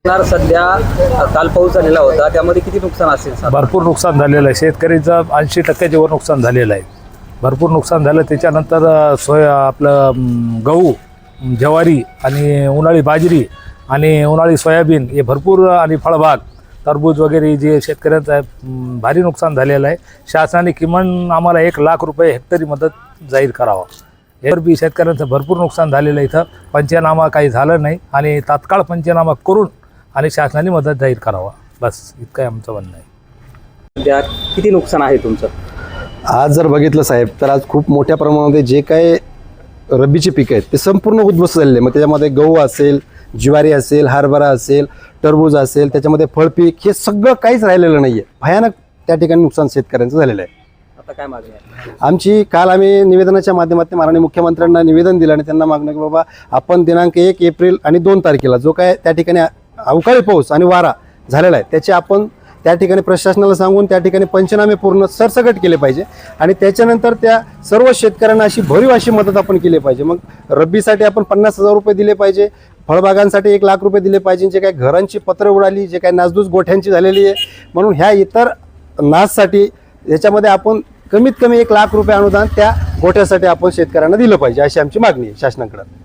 सध्या काल पाऊस झालेला होता, त्यामध्ये किती नुकसान असेल? भरपूर नुकसान झालेलं आहे. शेतकरीचं 80% वर नुकसान झालेलं आहे. भरपूर नुकसान झालं. त्याच्यानंतर आपलं गहू, ज्वारी आणि उन्हाळी बाजरी आणि उन्हाळी सोयाबीन हे भरपूर आणि फळबाग, टरबूज वगैरे जे शेतकऱ्यांचं भारी नुकसान झालेलं आहे. शासनाने किमान आम्हाला 1 लाख रुपये हेक्टरी मदत जाहीर करावा. यावर बी शेतकऱ्यांचं भरपूर नुकसान झालेलं आहे. इथं पंचनामा काही झालं नाही आणि तात्काळ पंचनामा करून आणि शासनाने मदत जाहीर करावा, बस इतकं आमचं म्हणणं आहे. सध्या किती नुकसान आहे तुमचं? आज जर बघितलं साहेब तर आज खूप मोठ्या प्रमाणामध्ये जे काय रब्बीचे पिकं आहेत ते संपूर्ण उद्ध्वस्त झालेले. मग त्याच्यामध्ये गहू असेल, ज्वारी असेल, हरभरा असेल, टरबूज असेल, त्याच्यामध्ये फळपीक, हे सगळं काहीच राहिलेलं नाही आहे. भयानक त्या ठिकाणी नुकसान शेतकऱ्यांचं झालेलं आहे. आता काय मागणी आहे आमची? काल आम्ही निवेदनाच्या माध्यमातून माननीय मुख्यमंत्र्यांना निवेदन दिलं आणि त्यांना मागणं की बाबा आपण दिनांक 1 एप्रिल आणि 2 तारखेला जो काय त्या ठिकाणी अवकाळी पाऊस आणि वारा झालेला आहे त्याचे आपण त्या ठिकाणी प्रशासनाला सांगून त्या ठिकाणी पंचनामे पूर्ण सरसकट केले पाहिजे आणि त्याच्यानंतर त्या सर्व शेतकऱ्यांना अशी भरीव अशी मदत आपण केली पाहिजे. मग रब्बीसाठी आपण 50,000 रुपये दिले पाहिजे, फळबागांसाठी 1 लाख रुपये दिले पाहिजे. जे काही घरांची पत्र उडाली, जे काही नासधूस गोठ्यांची झालेली आहे, म्हणून ह्या इतर नाशसाठी याच्यामध्ये आपण कमीत कमी 1 लाख रुपये अनुदान त्या गोठ्यासाठी आपण शेतकऱ्यांना दिलं पाहिजे, अशी आमची मागणी आहे शासनाकडे.